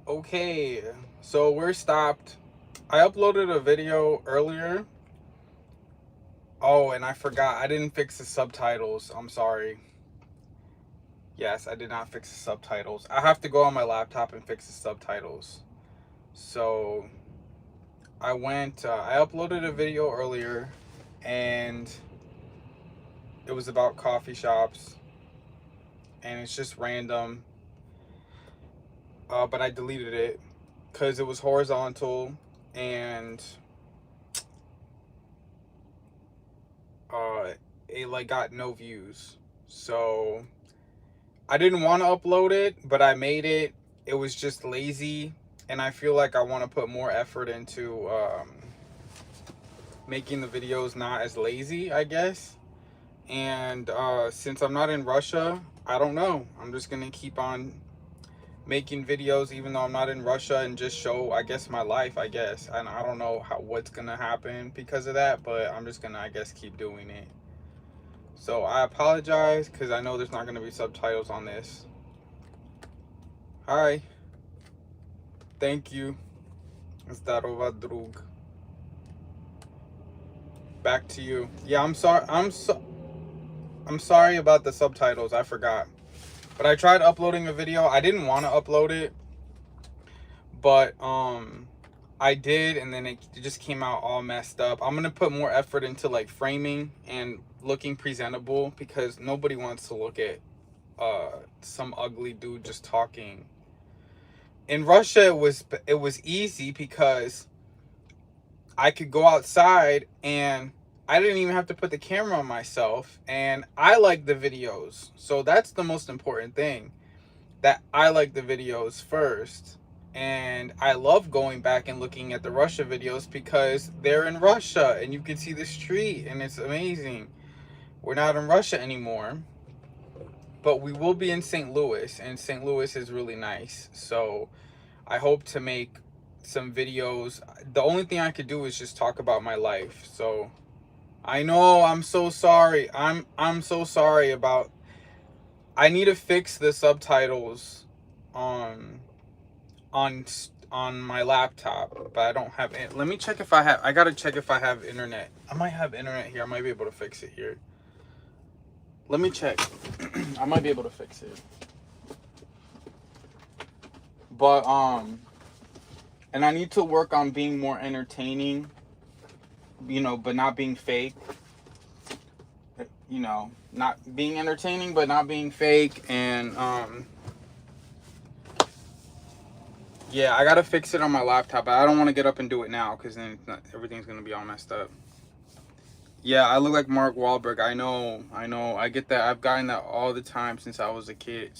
Okay, so we're stopped. I uploaded a video earlier. Oh, and I forgot. I didn't fix the subtitles. I'm sorry. Yes, I did not fix the subtitles. I have to go on my laptop and fix the subtitles. So I uploaded a video earlier and it was about coffee shops and it's just random. But I deleted it because it was horizontal and uh, it like got no views. So I didn't want to upload it, but I made it. It was just lazy, and I feel like I want to put more effort into making the videos not as lazy, I guess. And since I'm not in Russia, I don't know. I'm just gonna keep on making videos even though I'm not in Russia and just show, I guess, my life, I guess. And I don't know what's gonna happen because of that, but I'm just gonna, I guess, keep doing it. So I apologize because I know there's not gonna be subtitles on this. Hi, thank you. Zdarova drug. Back to you. Yeah, I'm sorry. I'm sorry about the subtitles. I forgot. But I tried uploading a video. I didn't want to upload it, but I did, and then it just came out all messed up. I'm gonna put more effort into like framing and looking presentable because nobody wants to look at some ugly dude just talking. In Russia, it was easy because I could go outside and I didn't even have to put the camera on myself, and I like the videos. So that's the most important thing, that I like the videos first. And I love going back and looking at the Russia videos because they're in Russia and you can see the street and it's amazing. We're not in Russia anymore, but we will be in St. Louis, and St. Louis is really nice. So I hope to make some videos. The only thing I could do is just talk about my life. So I know, I'm so sorry. I'm so sorry about, I need to fix the subtitles on on on my laptop, but I don't have it. Let me check if I got to check if I have internet. I might have internet here. I might be able to fix it here. Let me check. I might be able to fix it. But and I need to work on being more entertaining, but not being fake. Not being entertaining but not being fake, and yeah, I gotta fix it on my laptop, but I don't want to get up and do it now because then everything's gonna be all messed up. Yeah, I look like Mark Wahlberg. I know. I get that. I've gotten that all the time since I was a kid.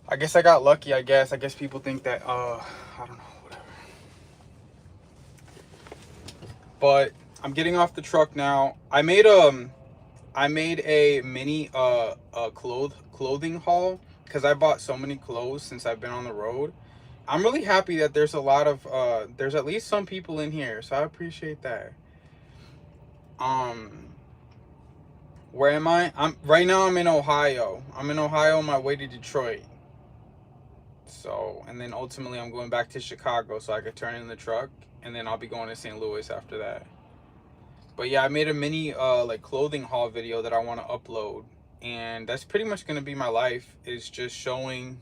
I guess I got lucky. I guess people think that. I don't know. Whatever. But I'm getting off the truck now. I made a mini clothing haul because I bought so many clothes since I've been on the road. I'm really happy that there's a lot of there's at least some people in here, so I appreciate that. Um, where am I? I'm right now. I'm in Ohio. On my way to Detroit. So, and then ultimately I'm going back to Chicago so I could turn in the truck, and then I'll be going to St. Louis after that. But yeah, I made a mini like clothing haul video that I want to upload, and that's pretty much going to be my life, is just showing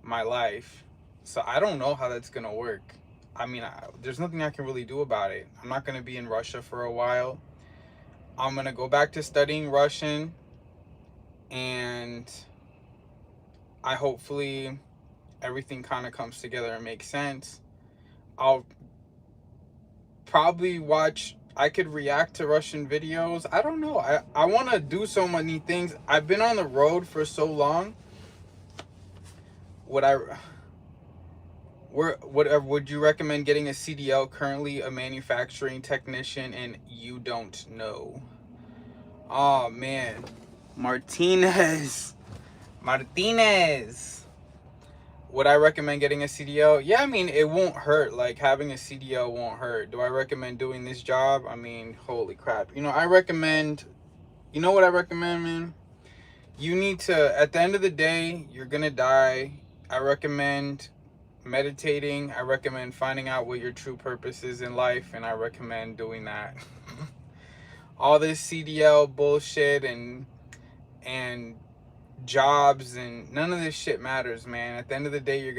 my life. So I don't know how that's going to work. I mean, there's nothing I can really do about it. I'm not going to be in Russia for a while. I'm going to go back to studying Russian, and I hopefully everything kind of comes together and makes sense. I'll probably I could react to Russian videos. I don't know. I want to do so many things. I've been on the road for so long. Would I would you recommend getting a CDL? Currently a manufacturing technician and you don't know. Oh man. Martinez. Would I recommend getting a CDL? Yeah, I mean, it won't hurt. Like, having a CDL won't hurt. Do I recommend doing this job? I mean, holy crap. I recommend, what I recommend, man? You need to, at the end of the day, you're gonna die. I recommend meditating. I recommend finding out what your true purpose is in life, and I recommend doing that. All this CDL bullshit and jobs and none of this shit matters, man. At the end of the day, you're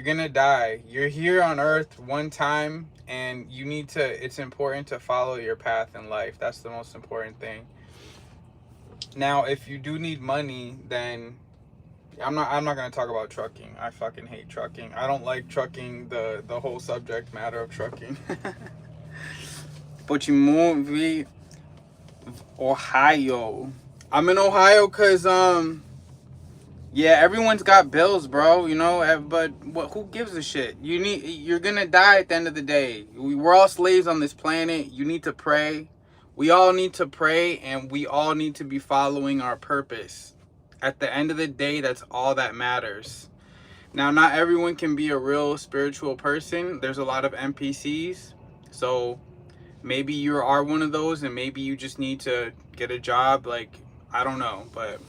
gonna die. You're here on earth one time, and it's important to follow your path in life. That's the most important thing. Now, if you do need money, then I'm not gonna talk about trucking. I fucking hate trucking. I don't like trucking, the whole subject matter of trucking. But you move Ohio. I'm in Ohio because yeah, everyone's got bills, bro, you know, but who gives a shit? You're gonna die at the end of the day. We're all slaves on this planet. You need to pray. We all need to pray, and we all need to be following our purpose. At the end of the day, that's all that matters. Now, not everyone can be a real spiritual person. There's a lot of NPCs. So maybe you are one of those, and maybe you just need to get a job. Like, I don't know. But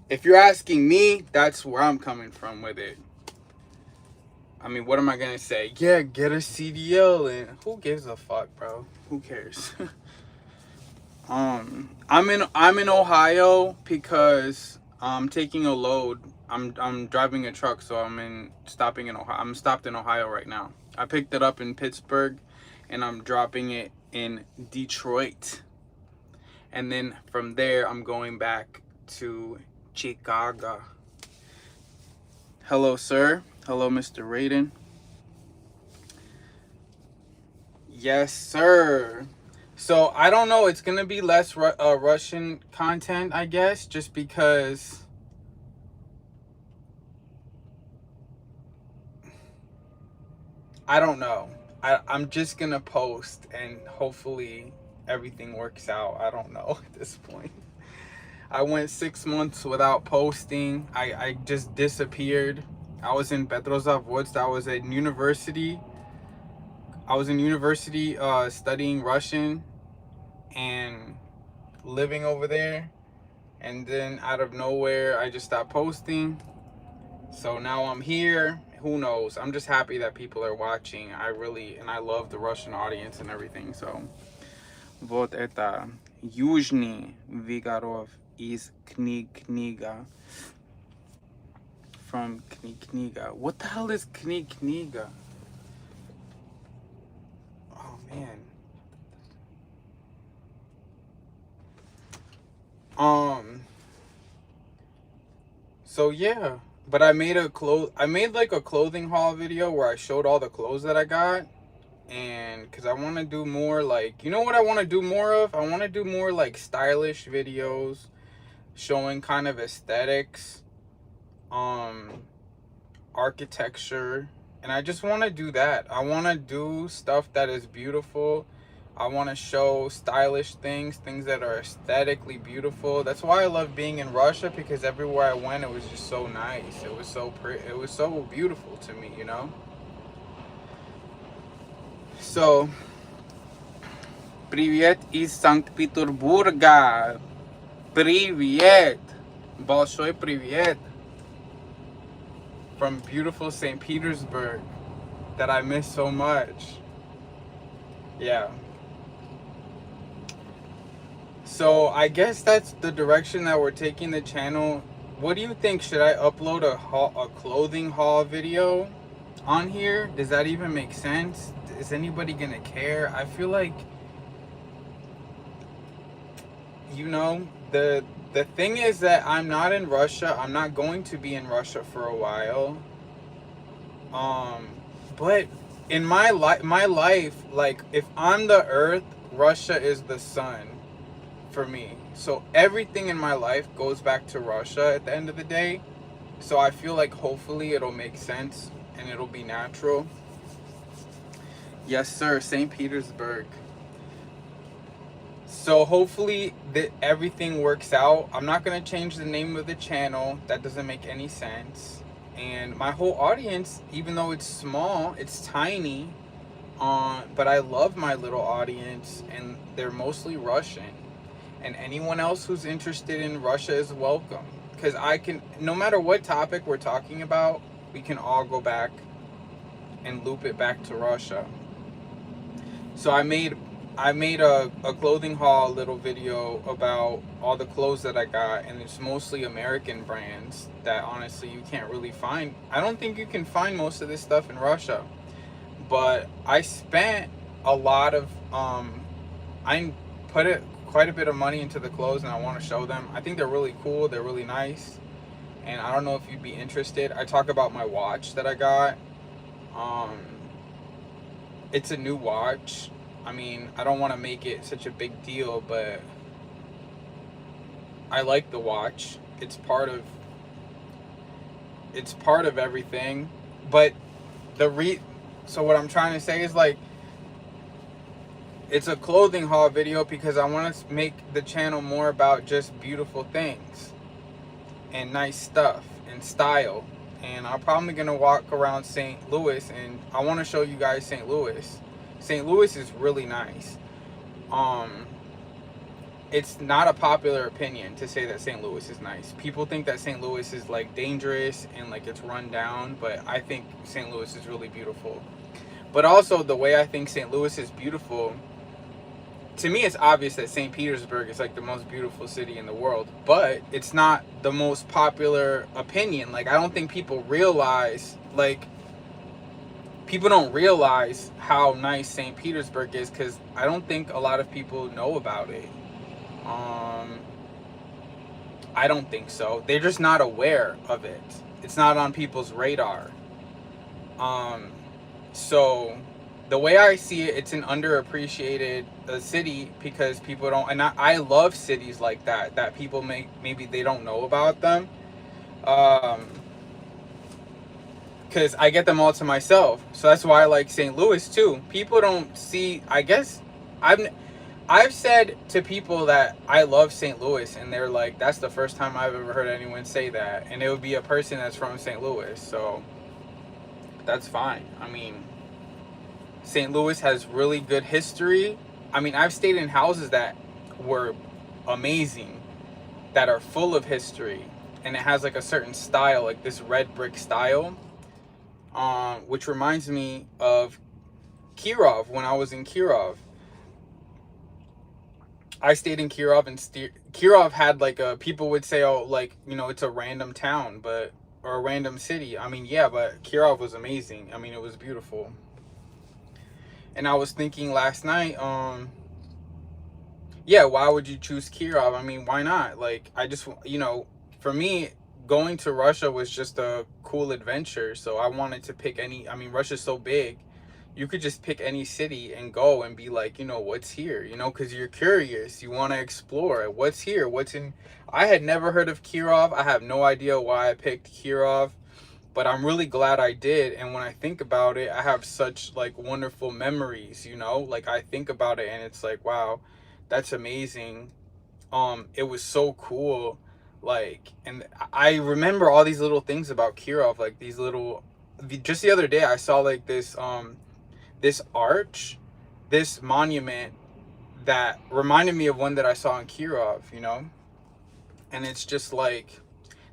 if you're asking me, that's where I'm coming from with it. I mean, what am I going to say? Yeah, get a CDL. And who gives a fuck, bro? Who cares? I'm in Ohio because I'm taking a load. I'm driving a truck, so I'm stopped in Ohio right now. I picked it up in Pittsburgh, and I'm dropping it in Detroit. And then from there, I'm going back to Chicago. Hello, sir. Hello, Mr. Raiden. Yes, sir. So, I don't know. It's going to be less Russian content, I guess, just because I don't know. I'm just going to post, and hopefully everything works out. I don't know at this point. I went 6 months without posting. I just disappeared. I was in Petrozavodsk. I was at university. I was in university studying Russian and living over there. And then out of nowhere, I just stopped posting. So now I'm here. Who knows? I'm just happy that people are watching. I love the Russian audience and everything. So, вот это Южный Vigorov is Kniga. From Kniga. What the hell is Kniga? Oh man. So yeah, but I made like a clothing haul video where I showed all the clothes that I got, and because I want to do more, like, you know what I want to do more of? I want to do more like stylish videos showing kind of aesthetics, architecture, and I just want to do that. I want to do stuff that is beautiful. I want to show stylish things that are aesthetically beautiful. That's why I love being in Russia, because everywhere I went, it was just so nice. It was so pretty. It was so beautiful to me, you know? So, привет из Санкт-Петербурга. Привет. Большой привет. From beautiful St. Petersburg that I miss so much. Yeah. So I guess that's the direction that we're taking the channel. What do you think? Should I upload a clothing haul video on here? Does that even make sense? Is anybody gonna care? I feel like, you know, the thing is that I'm not in Russia. I'm not going to be in Russia for a while. But in my life, like, if I'm the earth, Russia is the sun for me. So everything in my life goes back to Russia at the end of the day. So I feel like hopefully it'll make sense and it'll be natural. Yes, sir. St. Petersburg. So hopefully everything works out. I'm not going to change the name of the channel. That doesn't make any sense. And my whole audience, even though it's small, it's tiny. But I love my little audience, and they're mostly Russian. And anyone else who's interested in Russia is welcome. because I can, no matter what topic we're talking about, we can all go back and loop it back to Russia. So I made a clothing haul little video about all the clothes that I got, and it's mostly American brands that honestly you can't really find. I don't think you can find most of this stuff in Russia. But I spent a lot of I put quite a bit of money into the clothes, and I want to show them. I think they're really cool, they're really nice, and I don't know if you'd be interested. I talk about my watch that I got. It's a new watch. I mean, I don't want to make it such a big deal, but I like the watch. It's part of everything. But so what I'm trying to say is, like, it's a clothing haul video because I want to make the channel more about just beautiful things and nice stuff and style. And I'm probably gonna walk around St. Louis, and I want to show you guys St. Louis. St. Louis is really nice. It's not a popular opinion to say that St. Louis is nice. People think that St. Louis is like dangerous and like it's run down, but I think St. Louis is really beautiful. But also, the way I think St. Louis is beautiful, to me it's obvious that St. Petersburg is like the most beautiful city in the world, but it's not the most popular opinion. Like, I don't think people realize, like, people don't realize how nice St. Petersburg is, because I don't think a lot of people know about it. I don't think so. They're just not aware of it. It's not on people's radar. So the way I see it, it's an underappreciated city because people don't, and I love cities like that people maybe they don't know about them. Because I get them all to myself. So that's why I like St. Louis too. People don't see, I guess, I've said to people that I love St. Louis, and they're like, that's the first time I've ever heard anyone say that. And it would be a person that's from St. Louis. So that's fine. I mean, St. Louis has really good history. I mean, I've stayed in houses that were amazing, that are full of history. And it has like a certain style, like this red brick style. Which reminds me of Kirov. When I was in Kirov, I stayed in Kirov, and Kirov had like people would say, oh, like, you know, it's a random town, but, or a random city. I mean, yeah, but Kirov was amazing. I mean, it was beautiful. And I was thinking last night, yeah, why would you choose Kirov? I mean, why not? Like, I just, you know, for me, going to Russia was just a cool adventure. So I wanted to pick any, I mean, Russia's so big, you could just pick any city and go and be like, you know, what's here, you know, because you're curious, you want to explore what's here, what's in. I had never heard of Kirov. I have no idea why I picked Kirov, but I'm really glad I did. And when I think about it, I have such like wonderful memories, you know, like I think about it and it's like, wow, that's amazing. It was so cool. Like, and I remember all these little things about Kirov, like these little, just the other day I saw like this this arch, this monument that reminded me of one that I saw in Kirov, you know. And it's just like,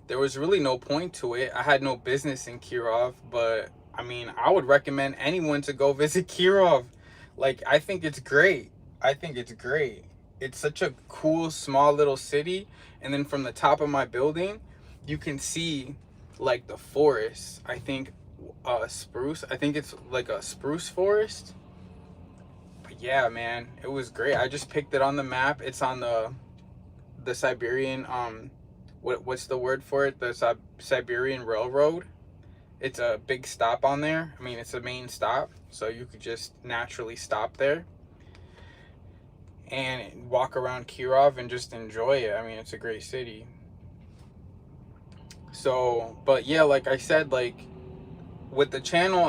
there was really no point to it. I had no business in Kirov, but I mean, I would recommend anyone to go visit Kirov. Like, I think it's great. I think it's great. It's such a cool, small little city. And then from the top of my building, you can see like the forest. I think spruce. I think it's like a spruce forest. But yeah, man, it was great. I just picked it on the map. It's on the Siberian what's the word for it? The Siberian Railroad. It's a big stop on there. I mean, it's a main stop, so you could just naturally stop there and walk around Kirov and just enjoy it. I mean, it's a great city. So, but yeah, like I said, like with the channel,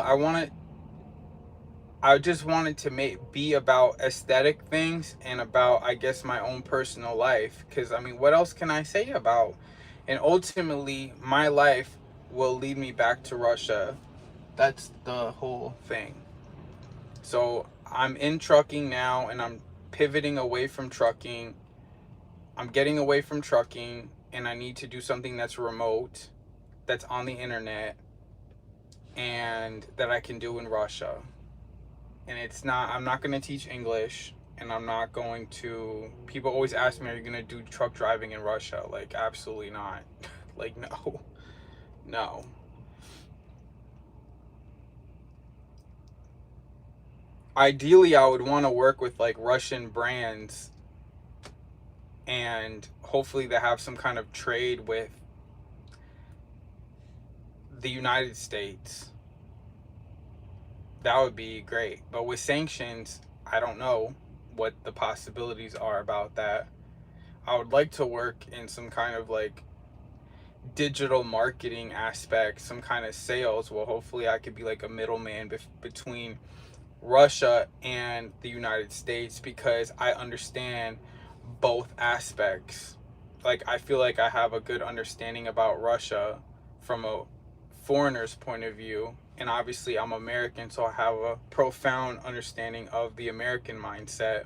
I just wanted to be about aesthetic things and about, I guess, my own personal life. Because, I mean, what else can I say about? And ultimately, my life will lead me back to Russia. That's the whole thing. So I'm in trucking now, and I'm pivoting away from trucking. I'm getting away from trucking, and I need to do something that's remote, that's on the internet, and that I can do in Russia. And I'm not going to teach English, and I'm not going to, people always ask me, are you going to do truck driving in Russia? Like, absolutely not. Like, no. No. Ideally, I would want to work with like Russian brands, and hopefully they have some kind of trade with the United States. That would be great. But with sanctions, I don't know what the possibilities are about that. I would like to work in some kind of like digital marketing aspect, some kind of sales. Well, hopefully I could be like a middleman between Russia and the United States, because I understand both aspects. Like, I feel like I have a good understanding about Russia from a foreigner's point of view, and obviously I'm American, so I have a profound understanding of the American mindset.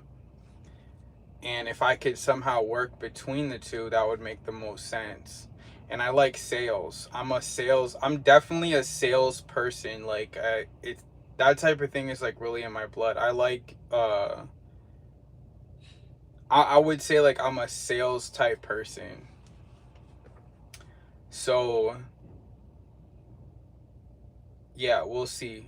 And if I could somehow work between the two, that would make the most sense. And I like sales. I'm definitely a salesperson. Like, it's that type of thing is like really in my blood. I like I would say like I'm a sales type person. So yeah, we'll see.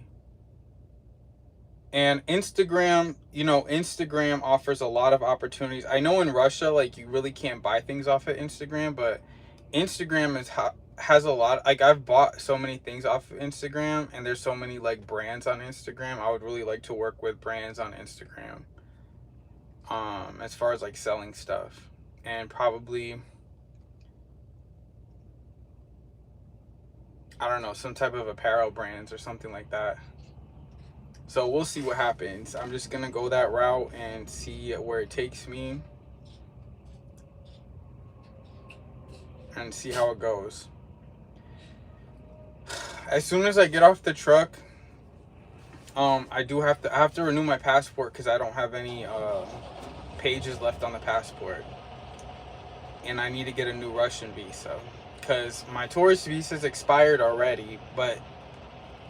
And Instagram, Instagram offers a lot of opportunities. I know in Russia, like, you really can't buy things off of Instagram, but Instagram has a lot. Like, I've bought so many things off of Instagram, and there's so many like brands on Instagram. I would really like to work with brands on Instagram, as far as like selling stuff, and probably, I don't know, some type of apparel brands or something like that. So we'll see what happens. I'm just gonna go that route and see where it takes me, and see how it goes. As soon as I get off the truck, I have to renew my passport, because I don't have any pages left on the passport, and I need to get a new Russian visa, because my tourist visa's expired already. But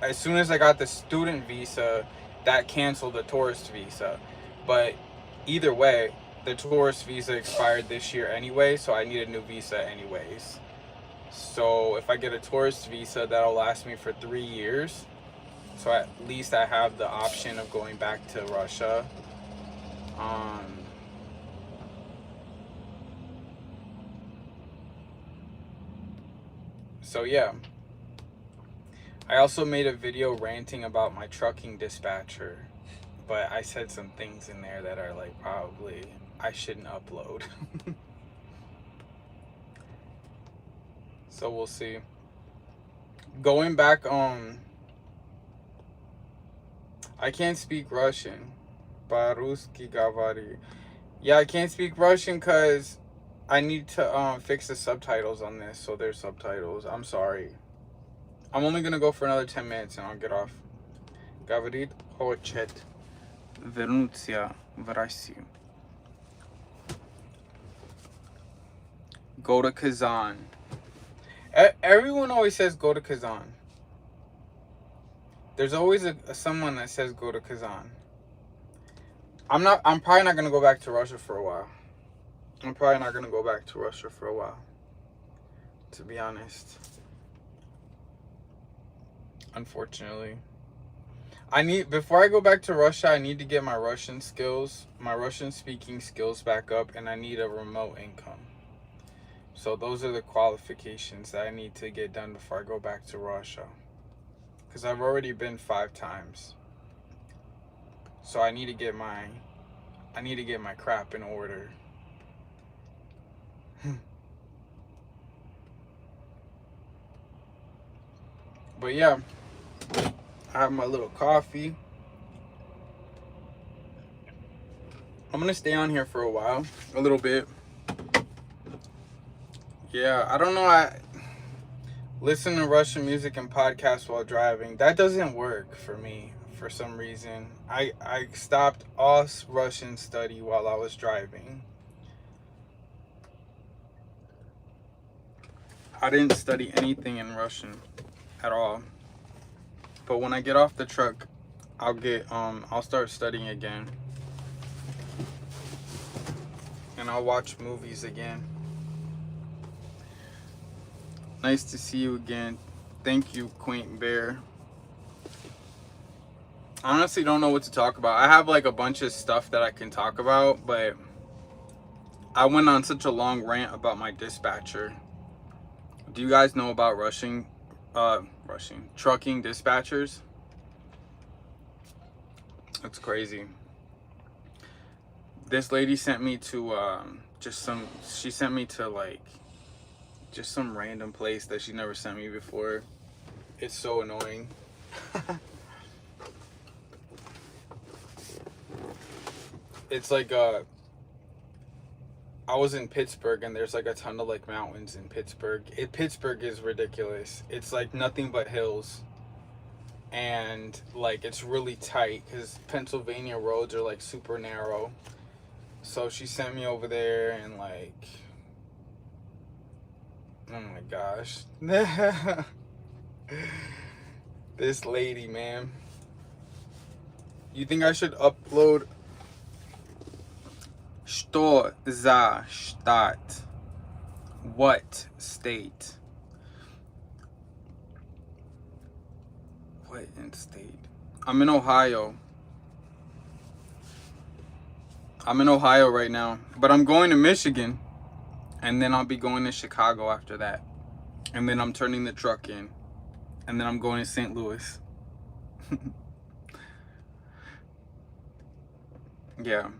as soon as I got the student visa, that canceled the tourist visa. But either way, the tourist visa expired this year anyway, so I need a new visa anyways. So if I get a tourist visa, that'll last me for 3 years. So at least I have the option of going back to Russia. So yeah. I also made a video ranting about my trucking dispatcher, but I said some things in there that are like, probably I shouldn't upload. So we'll see. Going back, I can't speak Russian. По-русски говори. Yeah, I can't speak Russian because I need to fix the subtitles on this, so there's subtitles. I'm sorry. I'm only gonna go for another 10 minutes and I'll get off. Говорит, хочет вернуться в Россию. Go to Kazan. Everyone always says go to Kazan. There's always someone that says go to Kazan. I'm probably not gonna go back to Russia for a while. To be honest. Unfortunately. Before I go back to Russia, I need to get my Russian speaking skills back up, and I need a remote income. So those are the qualifications that I need to get done before I go back to Russia. Because I've already been 5 times. So I need to get my crap in order. But yeah, I have my little coffee. I'm gonna stay on here for a while, a little bit. Yeah, I don't know. I listen to Russian music and podcasts while driving. That doesn't work for me for some reason. I stopped all Russian study while I was driving. I didn't study anything in Russian at all. But when I get off the truck, I'll start studying again. And I'll watch movies again. Nice to see you again. Thank you, Quaint Bear. I honestly don't know what to talk about. I have like a bunch of stuff that I can talk about, but I went on such a long rant about my dispatcher. Do you guys know about trucking dispatchers? It's crazy. This lady sent me to she sent me to like just some random place that she never sent me before. It's so annoying. It's like I was in Pittsburgh, and there's like a ton of like mountains in Pittsburgh. Pittsburgh is ridiculous. It's like nothing but hills, and like it's really tight because Pennsylvania roads are like super narrow. So she sent me over there, and like, oh my gosh. This lady, man. You think I should upload Что за штат? What state? What in state? I'm in Ohio. I'm in Ohio right now, but I'm going to Michigan, and then I'll be going to Chicago after that, and then I'm turning the truck in, and then I'm going to St. Louis. Yeah.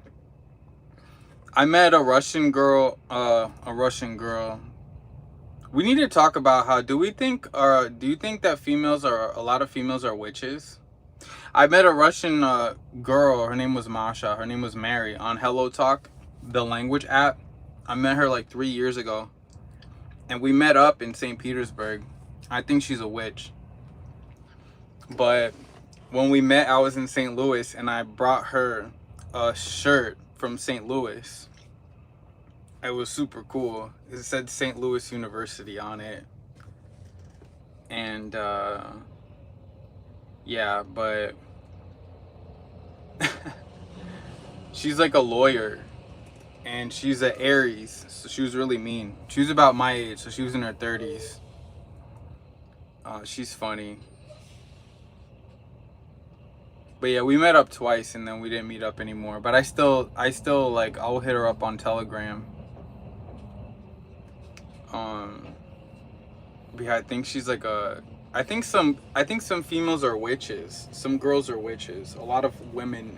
I met a Russian girl. We need to talk about how do you think that a lot of females are witches? I met a Russian girl. Her name was Masha. Her name was Mary on Hello Talk, the language app. I met her like 3 years ago, and we met up in St. Petersburg. I think she's a witch. But when we met, I was in St. Louis, and I brought her a shirt from St. Louis. It was super cool. It said St. Louis University on it. And yeah, but she's like a lawyer, and she's an Aries, so she was really mean. She was about my age, so she was in her 30s. She's funny. But yeah, we met up twice, and then we didn't meet up anymore. But I still like, I'll hit her up on Telegram. But yeah, I think she's like I think some females are witches. Some girls are witches. A lot of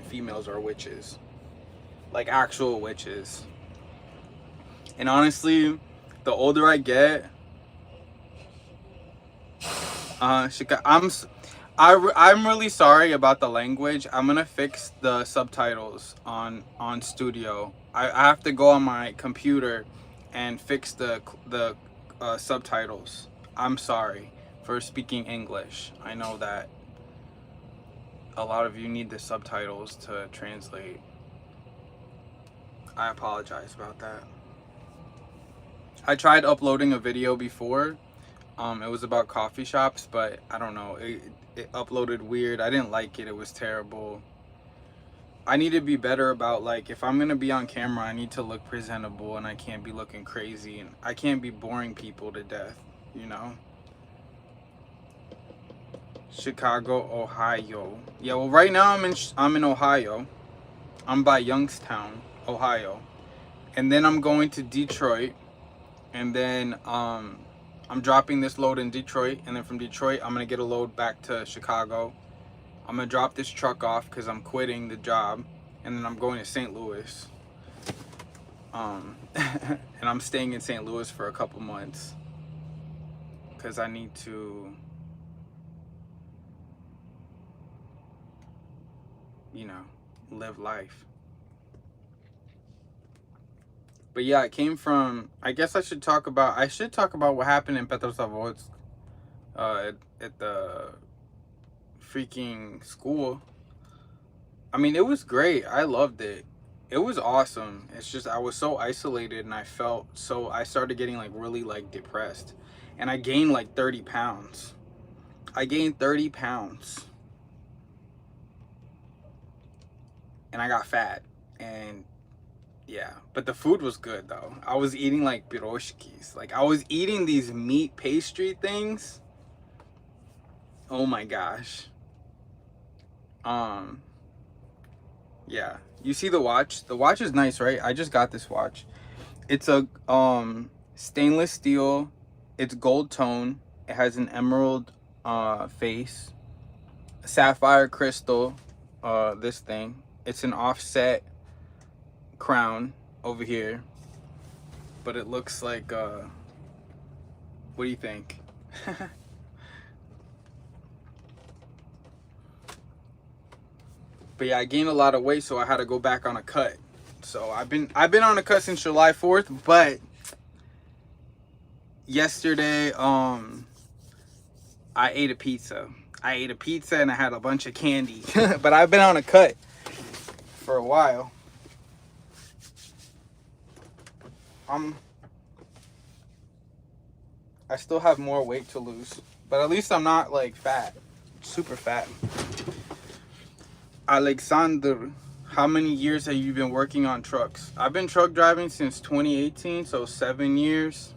females are witches. Like actual witches. And honestly, the older I get, I'm really sorry about the language. I'm gonna fix the subtitles on Studio. I have to go on my computer and fix the subtitles. I'm sorry for speaking English. I know that a lot of you need the subtitles to translate. I apologize about that. I tried uploading a video before. It was about coffee shops, but I don't know. It uploaded weird. I didn't like it. It was terrible. I need to be better about, like, if I'm gonna be on camera, I need to look presentable, and I can't be looking crazy, and I can't be boring people to death, you know? Chicago, Ohio. Yeah, well, right now I'm in Ohio. I'm by Youngstown, Ohio. And then I'm going to Detroit, and then I'm dropping this load in Detroit, and then from Detroit I'm gonna get a load back to Chicago. I'm gonna drop this truck off because I'm quitting the job, and then I'm going to St. Louis. And I'm staying in St. Louis for a couple months because I need to, you know, live life. But yeah, it came from, I guess I should talk about what happened in Petrozavodsk at the freaking school. I mean, it was great. I loved it. It was awesome. It's just I was so isolated, and I started getting like really like depressed, and I gained like 30 pounds. I gained 30 pounds, and I got fat, and yeah, but the food was good though. I was eating like piroshkis. Like I was eating these meat pastry things. Oh my gosh. Um yeah. You see the watch? The watch is nice, right? I just got this watch. It's a stainless steel. It's gold tone. It has an emerald face. Sapphire crystal this thing. It's an offset crown over here. But it looks like what do you think? But yeah, I gained a lot of weight, so I had to go back on a cut. So I've been on a cut since July 4th, but yesterday I ate a pizza. I ate a pizza and I had a bunch of candy. But I've been on a cut for a while. I still have more weight to lose, but at least I'm not like fat, super fat. Alexander, how many years have you been working on trucks? I've been truck driving since 2018, so 7 years.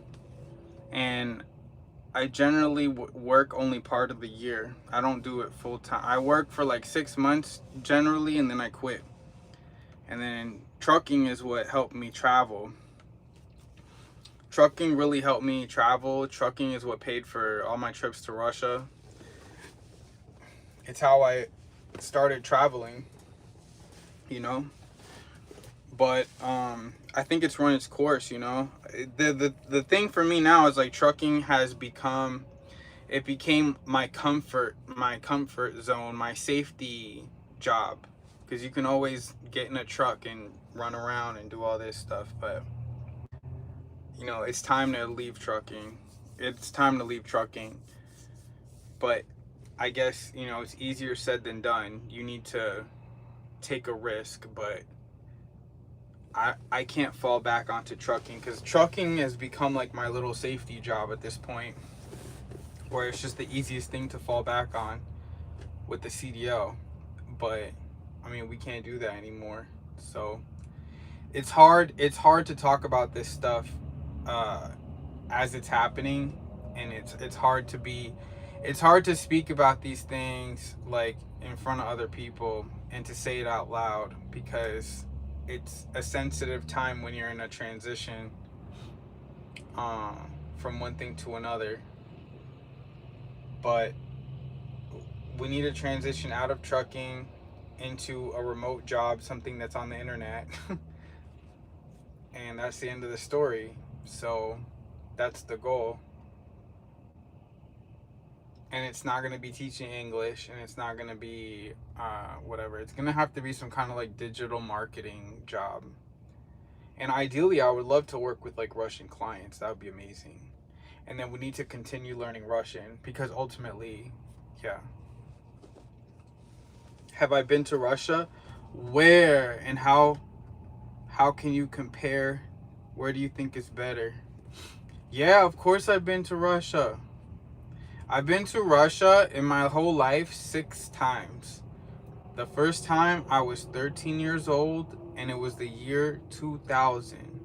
And I generally work only part of the year. I don't do it full time. I work for like 6 months generally, and then I quit. And then trucking is what helped me travel. Trucking really helped me travel. Trucking is what paid for all my trips to Russia. It's how I started traveling, you know. But I think it's run its course, you know. The thing for me now is like trucking has become, it became my comfort zone, my safety job, because you can always get in a truck and run around and do all this stuff. But you know, it's time to leave trucking. It's time to leave trucking. But I guess, you know, it's easier said than done. You need to take a risk, but I can't fall back onto trucking, because trucking has become like my little safety job at this point, where it's just the easiest thing to fall back on with the CDL. But I mean, we can't do that anymore. So it's hard to talk about this stuff as it's happening, and it's hard to speak about these things like in front of other people and to say it out loud, because it's a sensitive time when you're in a transition from one thing to another. But we need to transition out of trucking into a remote job, something that's on the internet. And that's the end of the story. So that's the goal. And it's not going to be teaching English, and it's not going to be whatever. It's going to have to be some kind of like digital marketing job. And ideally, I would love to work with like Russian clients. That would be amazing. And then we need to continue learning Russian, because ultimately, yeah. Have I been to Russia? Where and how can you compare? Where do you think is better? Yeah, of course I've been to Russia. I've been to Russia in my whole life 6 times. The first time I was 13 years old, and it was the year 2000.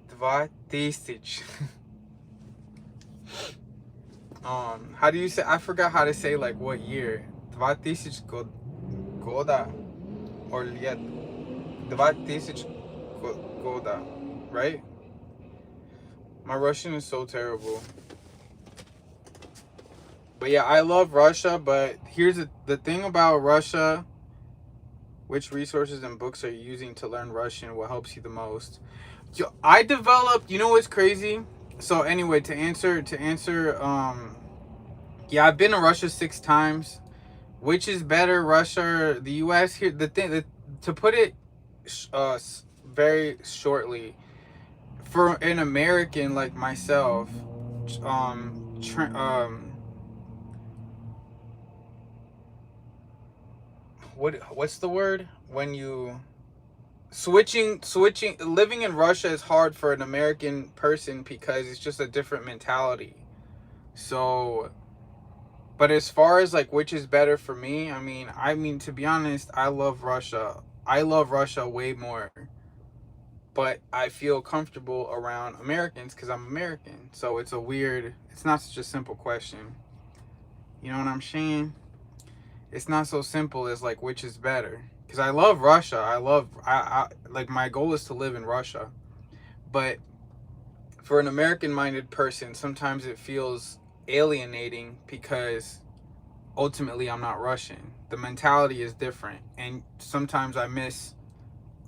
2000. How do you say? I forgot how to say like what year. 2000 goda or лет. 2000 goda, right? My Russian is so terrible. But yeah, I love Russia, but here's the thing about Russia. Which resources and books are you using to learn Russian? What helps you the most? Yo, I developed, you know what's crazy? So anyway, to answer, yeah, I've been to Russia 6 times. Which is better, Russia or the US? Here, the thing, to put it very shortly, for an American like myself, what's the word when you living in Russia is hard for an American person because it's just a different mentality. So, but as far as like which is better for me, I mean to be honest, I love Russia. I love Russia way more. But I feel comfortable around Americans because I'm American. So it's not such a simple question. You know what I'm saying? It's not so simple as like which is better. Because I love Russia. I like my goal is to live in Russia. But for an American minded person, sometimes it feels alienating because ultimately I'm not Russian. The mentality is different. And sometimes I miss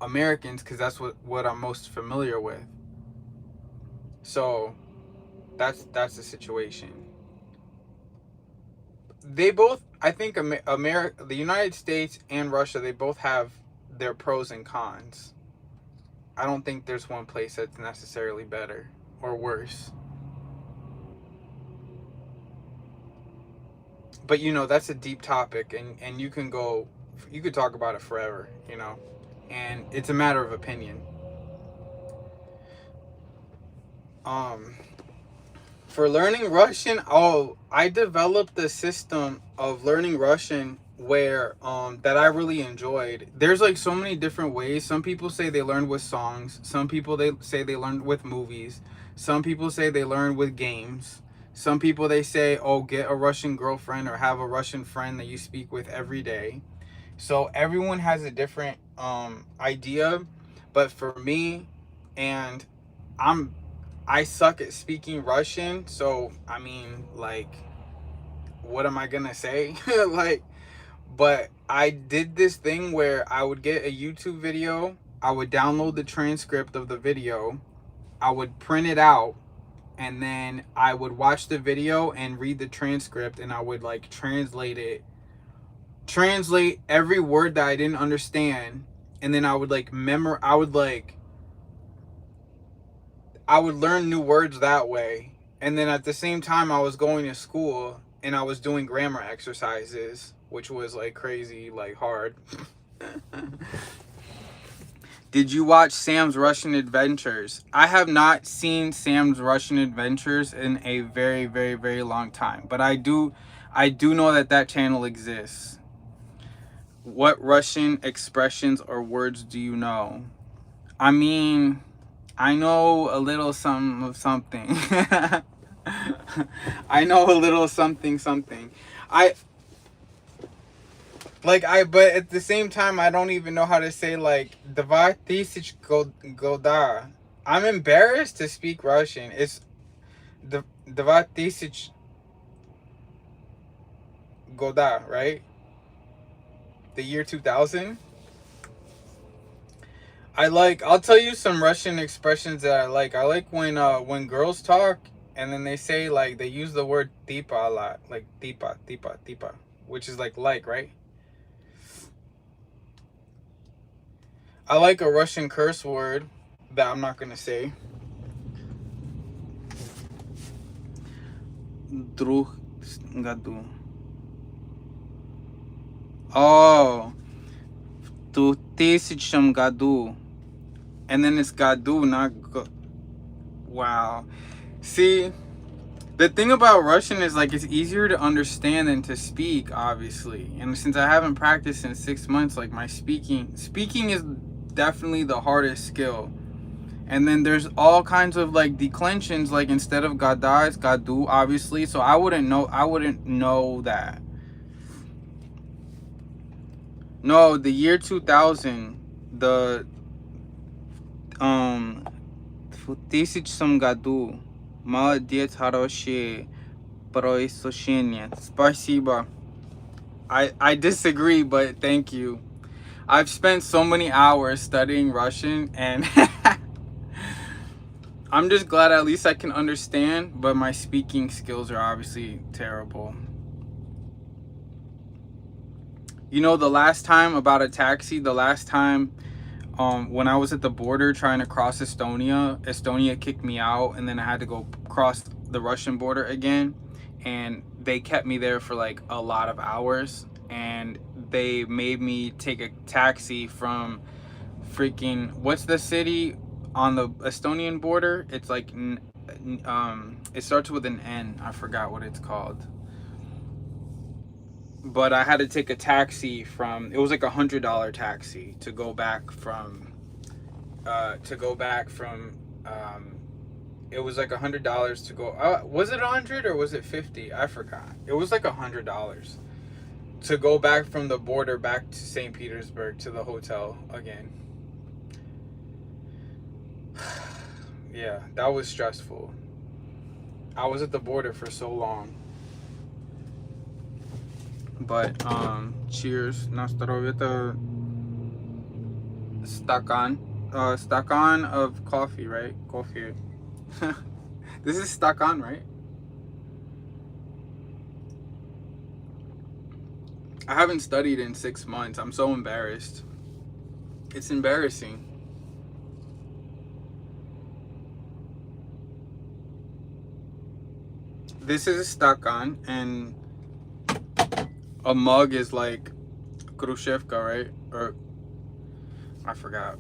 Americans because that's what I'm most familiar with. So that's the situation. They both, I think, America, the United States and Russia, they both have their pros and cons. I don't think there's one place that's necessarily better or worse. But that's a deep topic, and you could talk about it forever, and it's a matter of opinion. Um, for learning Russian, I developed a system of learning Russian where that I really enjoyed. There's like so many different ways. Some people say they learned with songs. Some people they say they learned with movies. Some people say they learned with games. Some people they say, oh, get a Russian girlfriend or have a Russian friend that you speak with every day. So everyone has a different idea, but for me, and I'm I suck at speaking Russian, so I mean, like, what am I gonna say? Like, but I did this thing where I would get a YouTube video, I would download the transcript of the video, I would print it out, and then I would watch the video and read the transcript, and I would like translate every word that I didn't understand, and then I would like I would learn new words that way. And then at the same time I was going to school and I was doing grammar exercises, which was like crazy, like hard. Did you watch Sam's Russian Adventures? I have not seen Sam's Russian Adventures in a very, very, very long time, but I do know that channel exists. What Russian expressions or words do you know? I mean, I know a little something of something. I know a little something. But at the same time, I don't even know how to say like Dva Tisich Goda. I'm embarrassed to speak Russian. It's the Dva Tisich Goda, right? The year 2000. I'll tell you some Russian expressions that I like. I like when girls talk and then they say like they use the word tipa a lot, like tipa, which is like, right? I like a Russian curse word that I'm not gonna say. Друг году. Oh, в 2000 году. And then it's Gadu, not go. Wow. See, the thing about Russian is like it's easier to understand than to speak, obviously. And since I haven't practiced in 6 months, like my speaking is definitely the hardest skill. And then there's all kinds of like declensions, like instead of Gada, it's Gadu, obviously. So I wouldn't know that. No, the year 2000, в 2000 году. Молодец, хорошее произношение. Спасибо. I disagree, but thank you. I've spent so many hours studying Russian, and I'm just glad at least I can understand, but my speaking skills are obviously terrible. The last time about a taxi, when I was at the border trying to cross Estonia kicked me out, and then I had to go cross the Russian border again, and they kept me there for like a lot of hours, and they made me take a taxi from freaking, what's the city on the Estonian border? It's like it starts with an N. I forgot what it's called. But I had to take a taxi from, it was like $100 taxi to go back from it was like $100 to go, was it 100 or was it 50? I forgot. It was like $100 to go back from the border back to St. Petersburg to the hotel again. Yeah, that was stressful. I was at the border for so long. But cheers. Na zdrowie. To stakan of coffee, right? Coffee. This is stakan, right? I haven't studied in 6 months. I'm so embarrassed. It's embarrassing. This is a stakan, and a mug is like Khrushchevka, right? Or I forgot.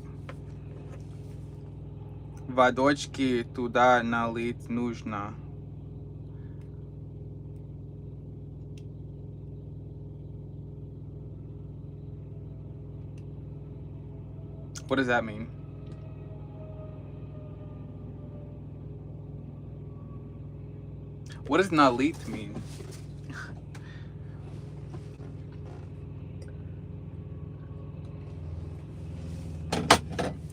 Водочки туда налить нужно. What does that mean? What does nalit mean?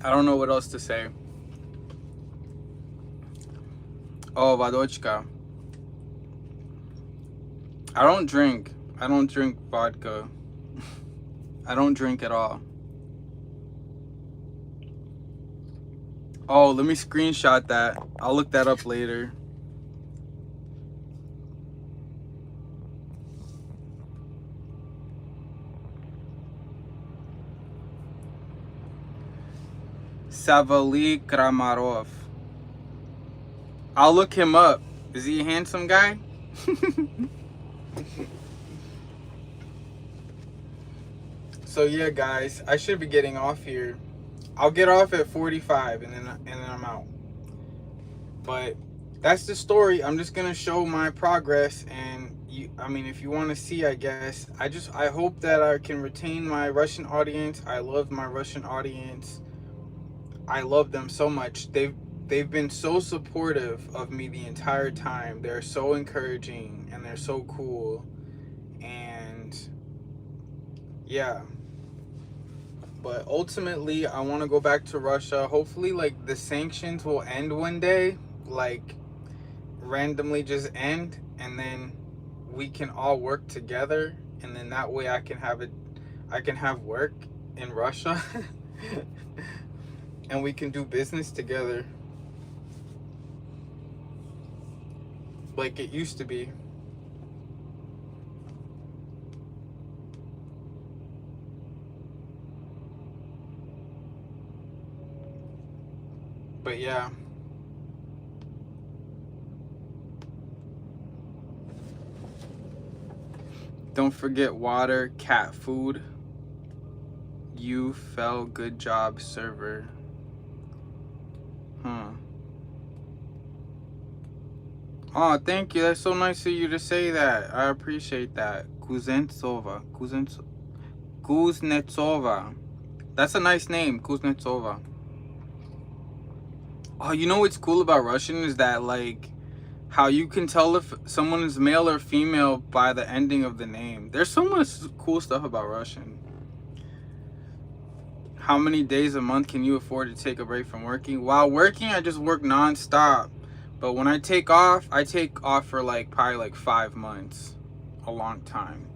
I don't know what else to say. Oh, Vadochka. I don't drink. I don't drink vodka. I don't drink at all. Oh, let me screenshot that. I'll look that up later. Savali Kramarov. I'll look him up. Is he a handsome guy? So yeah, guys, I should be getting off here. I'll get off at 45 and then I'm out. But that's the story. I'm just gonna show my progress, and if you want to see, I guess I hope that I can retain my Russian audience. I love my Russian audience. I love them so much. They've been so supportive of me the entire time. They're so encouraging and they're so cool. And yeah. But ultimately, I want to go back to Russia. Hopefully, like, the sanctions will end one day, like randomly just end, and then we can all work together, and then that way I can have work in Russia. And we can do business together like it used to be. But yeah. Don't forget water, cat food. You fell, good job, server. Oh, thank you. That's so nice of you to say that. I appreciate that. Kuznetsova. That's a nice name, Kuznetsova. Oh, you know what's cool about Russian is that, like, how you can tell if someone is male or female by the ending of the name. There's so much cool stuff about Russian. How many days a month can you afford to take a break from working? While working, I just work non-stop. But when I take off for like probably like 5 months. A long time.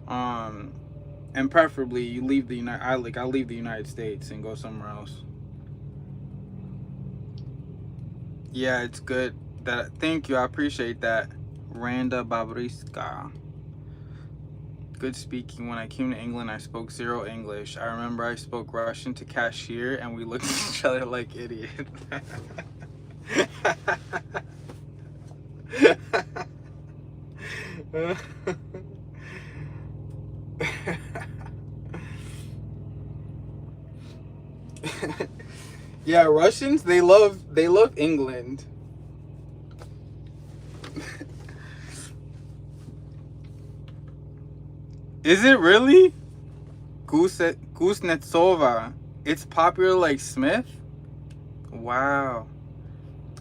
And preferably you leave I leave the United States and go somewhere else. Yeah, it's good. Thank you, I appreciate that. Randa Babriska. Good speaking. When I came to England, I spoke zero English. I remember I spoke Russian to cashier and we looked at each other like idiots. Yeah, Russians, they love England. Is it really? Kuznetsova. It's popular like Smith? Wow.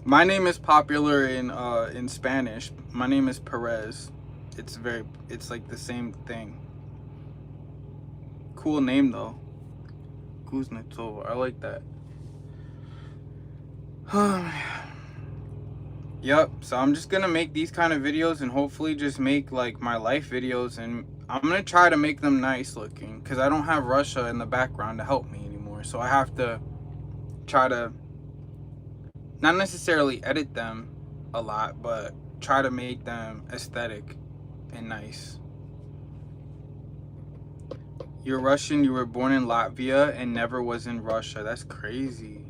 My name is popular in Spanish. My name is Perez. It's like the same thing. Cool name though. Kuznetsova. I like that. Yep, so I'm just gonna make these kind of videos and hopefully just make like my life videos, and I'm gonna try to make them nice looking because I don't have Russia in the background to help me anymore. So I have to try to not necessarily edit them a lot, but try to make them aesthetic and nice. You're Russian, you were born in Latvia and never was in Russia. That's crazy.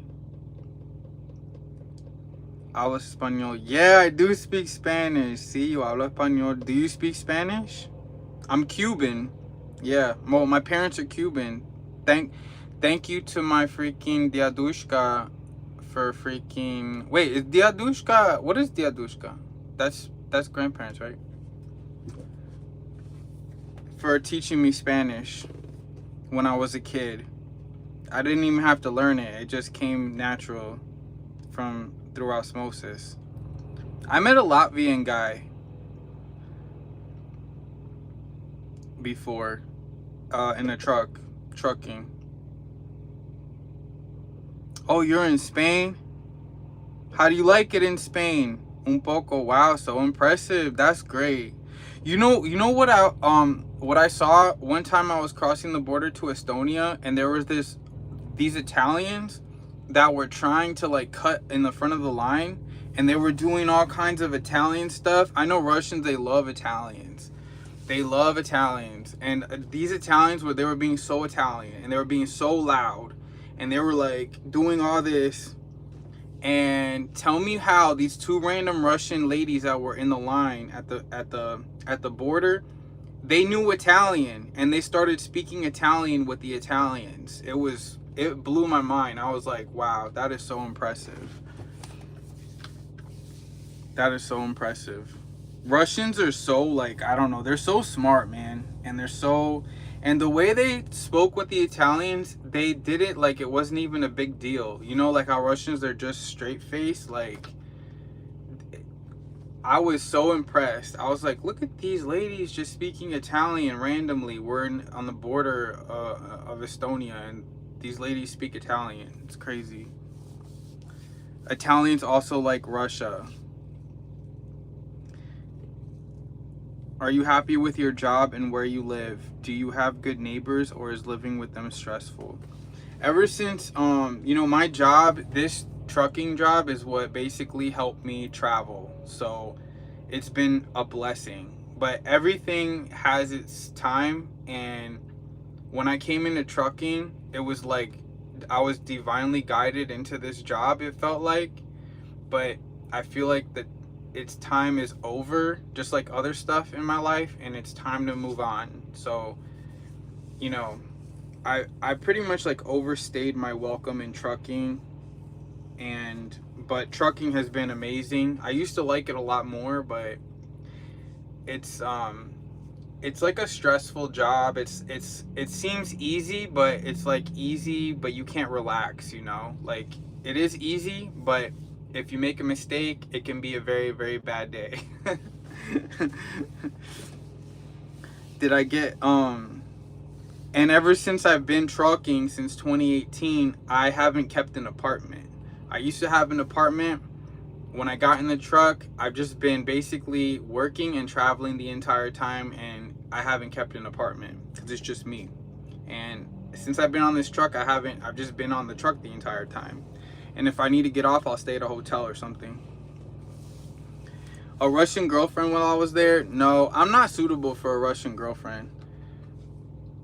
Hablo español. Yeah, I do speak Spanish. Sí, yo hablo español. Do you speak Spanish? I'm Cuban. Yeah, well, my parents are Cuban. Thank you to my freaking diadushka for freaking... Wait, is diadushka... What is diadushka? That's grandparents, right? For teaching me Spanish when I was a kid. I didn't even have to learn it. It just came natural through osmosis. I met a Latvian guy before in a trucking. Oh, you're in Spain? How do you like it in Spain? Un poco. Wow, so impressive. That's great. You know what I saw one time. I was crossing the border to Estonia, and there was these Italians that were trying to like cut in the front of the line, and they were doing all kinds of Italian stuff. I know Russians, they love Italians. They love Italians. And these Italians they were being so Italian, and they were being so loud, and they were like doing all this. And tell me how these two random Russian ladies that were in the line at the border, they knew Italian, and they started speaking Italian with the Italians. It blew my mind. I was like, wow, that is so impressive. That is so impressive. Russians are so, like, I don't know, they're so smart, man. And and the way they spoke with the Italians, they did it like it wasn't even a big deal. You know, like how Russians, they're just straight-faced. Like, I was so impressed. I was like, look at these ladies just speaking Italian randomly. We're on the border of Estonia, and these ladies speak Italian. It's crazy. Italians also like Russia. Are you happy with your job and where you live? Do you have good neighbors, or is living with them stressful? Ever since, you know, my job, this trucking job is what basically helped me travel. So it's been a blessing, but everything has its time. And when I came into trucking, it was like I was divinely guided into this job, it felt like. But I feel like that its time is over, just like other stuff in my life, and it's time to move on. So, you know, I pretty much like overstayed my welcome in trucking, but trucking has been amazing. I used to like it a lot more, but it's like a stressful job. It seems easy, but it's like easy, but you can't relax, you know? Like, it is easy, but if you make a mistake, it can be a very, very bad day. Did I get and ever since I've been trucking since 2018, I haven't kept an apartment. I used to have an apartment. When I got in the truck, I've just been basically working and traveling the entire time, and I haven't kept an apartment because it's just me. And since I've been on this truck, I've just been on the truck the entire time. And if I need to get off, I'll stay at a hotel or something. A Russian girlfriend while I was there? No, I'm not suitable for a Russian girlfriend.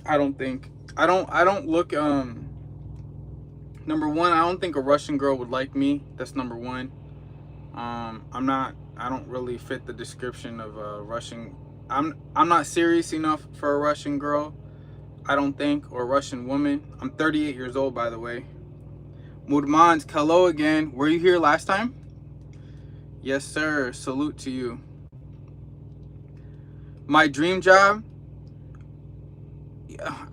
I don't think. I don't look, number one, I don't think a Russian girl would like me. That's number one. I don't really fit the description of a Russian. I'm not serious enough for a Russian girl, I don't think, or a Russian woman. I'm 38 years old, by the way. Mudmans, hello again. Were you here last time? Yes, sir. Salute to you. My dream job.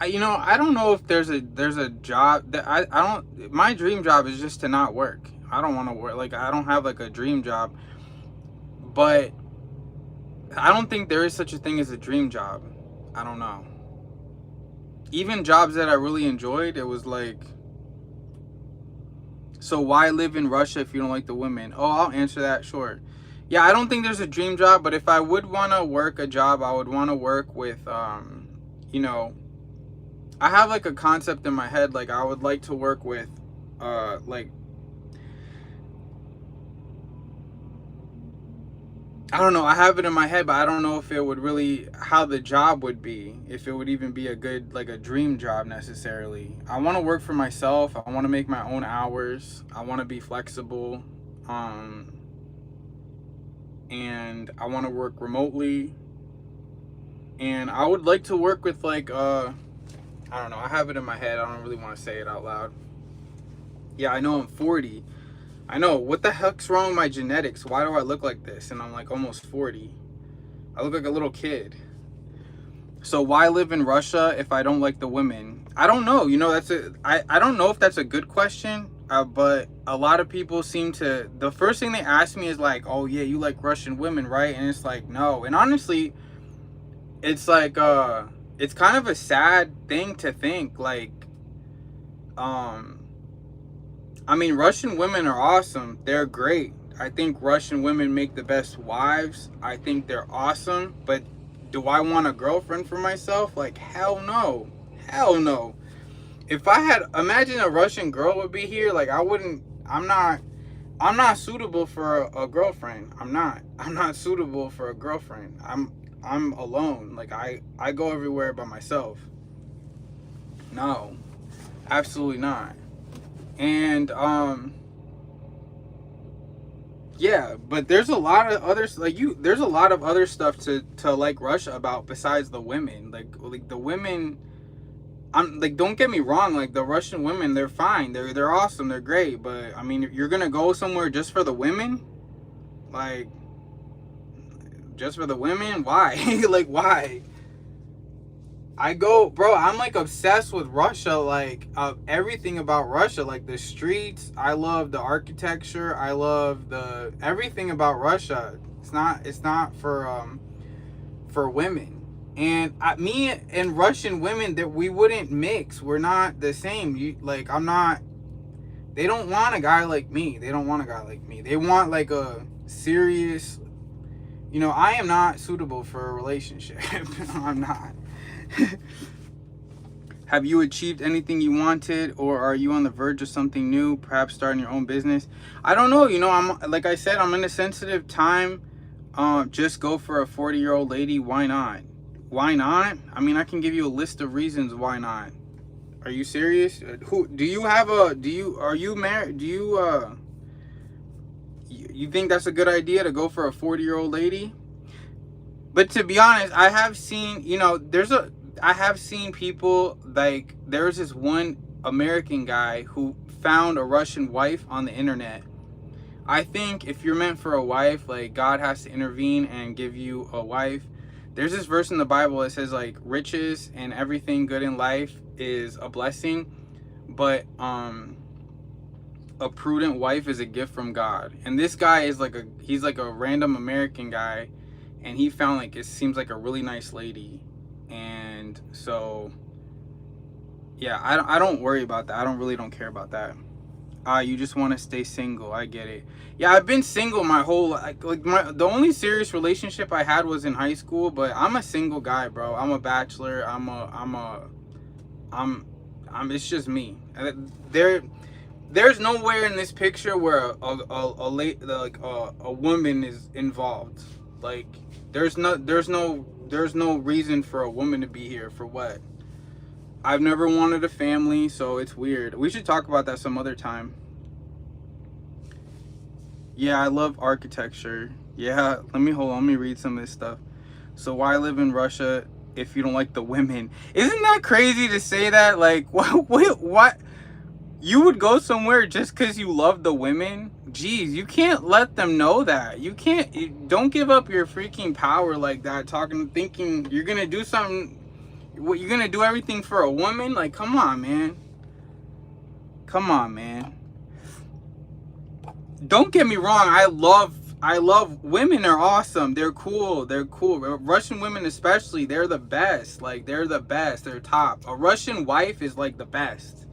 You know, I don't know if there's a job that I don't. My dream job is just to not work. I don't want to work. Like, I don't have like a dream job, but I don't think there is such a thing as a dream job. I don't know. Even jobs that I really enjoyed, it was like, so why live in Russia if you don't like the women? Oh, I'll answer that short. Yeah, I don't think there's a dream job, but if I would want to work a job, I would want to work with, you know, I have like a concept in my head, like I would like to work with, like, I don't know, I have it in my head, but I don't know if it would really, how the job would be, if it would even be a good, like a dream job necessarily. I want to work for myself. I want to make my own hours. I want to be flexible. And I want to work remotely. And I would like to work with like, I don't know, I have it in my head. I don't really want to say it out loud. Yeah, I know I'm 40. I know, what the heck's wrong with my genetics? Why do I look like this? And I'm like almost 40. I look like a little kid. So why live in Russia if I don't like the women? I don't know. You know, I don't know if that's a good question, but a lot of people seem to, the first thing they ask me is like, oh yeah, you like Russian women, right? And it's like, no. And honestly, it's like, it's kind of a sad thing to think, like, I mean, Russian women are awesome. They're great. I think Russian women make the best wives. I think they're awesome. But do I want a girlfriend for myself? Like, hell no. Hell no. If I had, imagine a Russian girl would be here. Like, I'm not suitable for a girlfriend. I'm not suitable for a girlfriend. I'm alone. Like, I go everywhere by myself. No, absolutely not. And yeah, but there's a lot of others, like, there's a lot of other stuff to like Russia about besides the women. Like the women, I'm like, don't get me wrong, like the Russian women, they're fine, they're awesome, they're great, but I mean, if you're gonna go somewhere just for the women, like, just for the women, why? Like, why? Bro, I'm like obsessed with Russia, like everything about Russia, like the streets. I love the architecture. I love everything about Russia. It's not for women. And me and Russian women, that we wouldn't mix. We're not the same. They don't want a guy like me. They don't want a guy like me. They want like a serious, you know, I am not suitable for a relationship. I'm not. Have you achieved anything you wanted, or are you on the verge of something new, perhaps starting your own business? I don't know. You know, I'm, like I said, I'm in a sensitive time. Just go for a 40-year-old lady. Why not? Why not? I mean, I can give you a list of reasons why not. Are you serious? Are you married? You think that's a good idea to go for a 40-year-old lady? But to be honest, I have seen, you know, I have seen people, like, there's this one American guy who found a Russian wife on the internet. I think if you're meant for a wife, like, God has to intervene and give you a wife. There's this verse in the Bible that says, like, riches and everything good in life is a blessing, but a prudent wife is a gift from God. And this guy is like he's like a random American guy, and he found, like, it seems like a really nice lady. And so yeah, I don't worry about that. I don't care about that. You just want to stay single. I get it. Yeah, I've been single my whole, the only serious relationship I had was in high school, but I'm a single guy, bro. I'm a bachelor. It's just me. There's nowhere in this picture where a woman is involved. Like, there's no reason for a woman to be here. For what? I've never wanted a family, so it's weird. We should talk about that some other time. Yeah, I love architecture. Yeah, let me read some of this stuff. So why live in Russia if you don't like the women? Isn't that crazy to say that? Like, what? You would go somewhere just because you love the women? Jeez, you can't let them know that. You can't, don't give up your freaking power like that, thinking you're gonna do something, what, you're gonna do everything for a woman? Like, come on, man. Come on, man. Don't get me wrong, I love women are awesome. They're cool. They're cool. Russian women especially, they're the best. Like, they're the best. They're top. A Russian wife is like the best.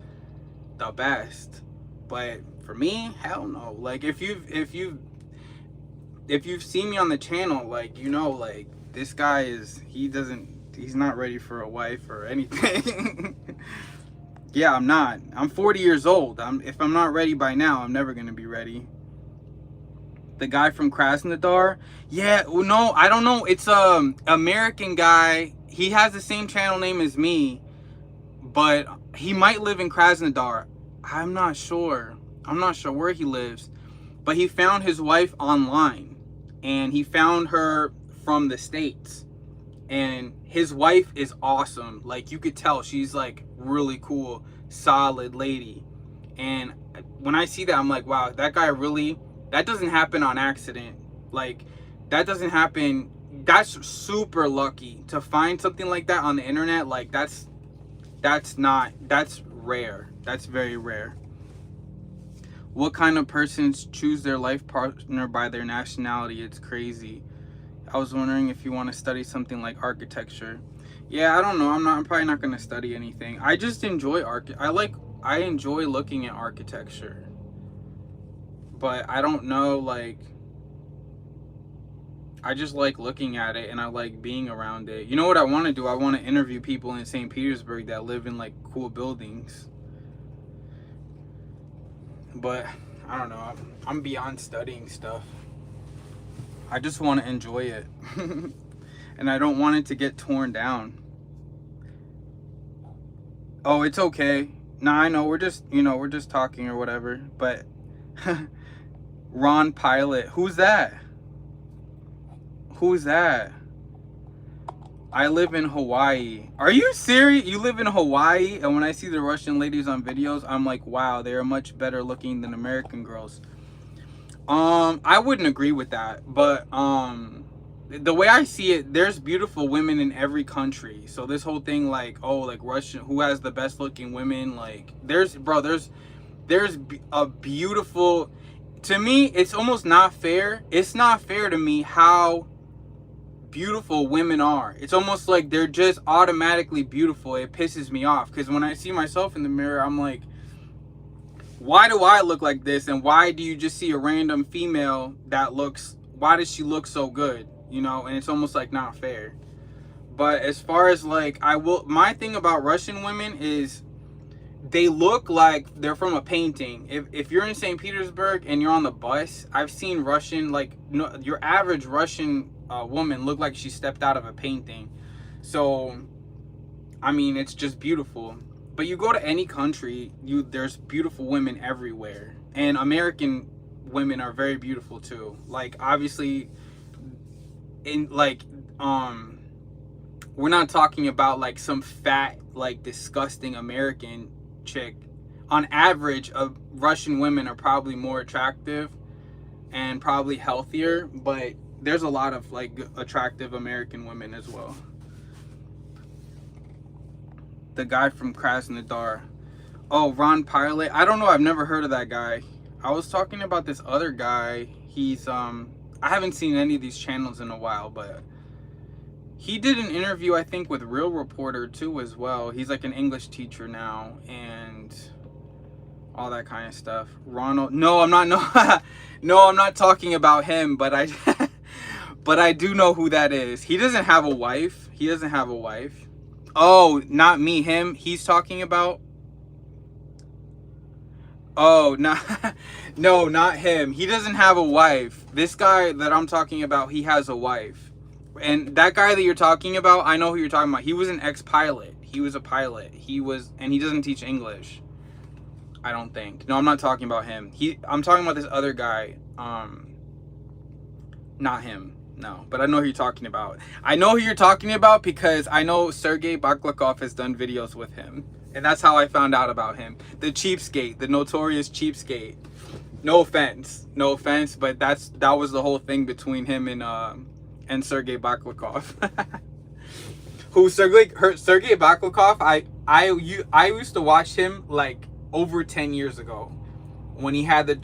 The best. But for me, hell no. Like, if you've seen me on the channel, like, you know, like, this guy he's not ready for a wife or anything. Yeah, I'm not. I'm 40 years old. If I'm not ready by now, I'm never gonna be ready. The guy from Krasnodar, yeah, well, no, I don't know. It's American guy. He has the same channel name as me, but he might live in Krasnodar. I'm not sure. I'm not sure where he lives, but he found his wife online, and he found her from the States, and his wife is awesome. Like, you could tell she's like really cool, solid lady. And when I see that, I'm like, wow, that guy really, that doesn't happen on accident. Like, that doesn't happen. That's super lucky to find something like that on the internet. Like, that's rare. That's very rare. What kind of persons choose their life partner by their nationality? It's crazy. I was wondering if you want to study something like architecture. Yeah, I don't know. I'm probably not going to study anything. I just enjoy I enjoy looking at architecture. But I don't know, like, I just like looking at it, and I like being around it. You know what I want to do? I want to interview people in St. Petersburg that live in like cool buildings. But I don't know. I'm beyond studying stuff. I just want to enjoy it. And I don't want it to get torn down. Oh, it's okay. Nah, I know, we're just talking or whatever. But Ron Pilot, who's that? Who's that? I live in Hawaii. Are you serious? You live in Hawaii? And when I see the Russian ladies on videos, I'm like, wow, they're much better looking than American girls. I wouldn't agree with that, but the way I see it, there's beautiful women in every country. So this whole thing, like, oh, like, Russian, who has the best looking women? Like, there's a beautiful, to me, it's almost not fair. It's not fair to me how beautiful women are. It's almost like they're just automatically beautiful. It pisses me off, because when I see myself in the mirror, I'm like, why do I look like this? And why do you just see a random female that looks, why does she look so good? You know, and it's almost like not fair. But as far as like, my thing about Russian women is they look like they're from a painting. If you're in St. Petersburg and you're on the bus, I've seen Russian, like, no, your average Russian woman look like she stepped out of a painting. So, I mean, it's just beautiful. But you go to any country, there's beautiful women everywhere. And American women are very beautiful too. Like, obviously, we're not talking about like some fat, like, disgusting American chick. On average, Russian women are probably more attractive and probably healthier, but there's a lot of like attractive American women as well. The guy from Krasnodar. Oh, Ron Pilot. I don't know. I've never heard of that guy. I was talking about this other guy. He's I haven't seen any of these channels in a while, but he did an interview, I think, with Real Reporter too as well. He's like an English teacher now and all that kind of stuff. Ronald. No, I'm not. No, I'm not talking about him. But I do know who that is. He doesn't have a wife. He doesn't have a wife. Oh, not me. Him. He's talking about. Oh, no, not him. He doesn't have a wife. This guy that I'm talking about, he has a wife. And that guy that you're talking about, I know who you're talking about. He was an ex-pilot. He was a pilot. And he doesn't teach English, I don't think. No, I'm not talking about him. I'm talking about this other guy. Not him. No, but I know who you're talking about. I know who you're talking about because I know Sergei Baklakov has done videos with him. And that's how I found out about him. The cheapskate, the notorious cheapskate. No offense, but that was the whole thing between him and Sergei Baklikov. Who Sergei Baklikov? I used to watch him like over 10 years ago when he had the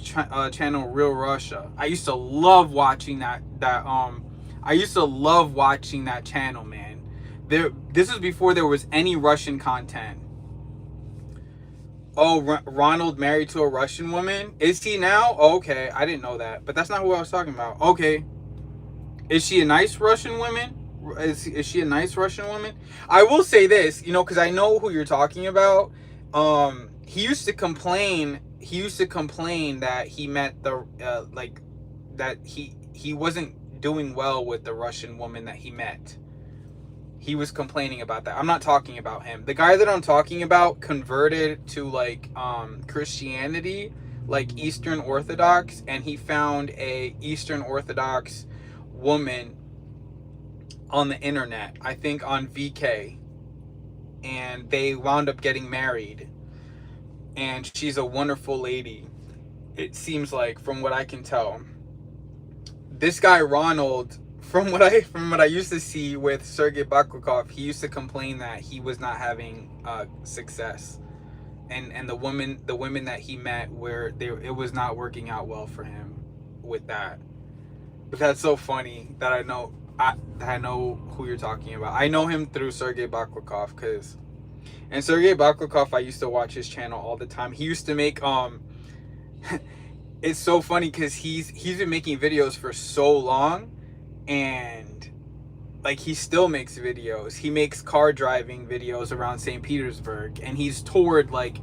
channel Real Russia. I used to love watching that I used to love watching that channel, man. This was before there was any Russian content. Oh, Ronald married to a Russian woman? Is he now? Oh, okay, I didn't know that. But that's not who I was talking about. Okay. Is she a nice Russian woman? Is she a nice Russian woman? I will say this, you know, because I know who you're talking about. He used to complain that he met the that he wasn't doing well with the Russian woman that he met. He was complaining about that. I'm not talking about him. The guy that I'm talking about converted to like Christianity, like Eastern Orthodox, and he found a Eastern Orthodox woman on the internet, I think on VK, and they wound up getting married, and she's a wonderful lady, it seems like, from what I can tell. This guy Ronald, from what I used to see with Sergei Baklikov, he used to complain that he was not having success, and the women that he met, it was not working out well for him with that. But that's so funny that I know who you're talking about. I know him through Sergei Baklikov, and Sergei Baklikov, I used to watch his channel all the time. He used to make it's so funny because he's been making videos for so long, and like he still makes videos. He makes car driving videos around St. Petersburg, and he's toured like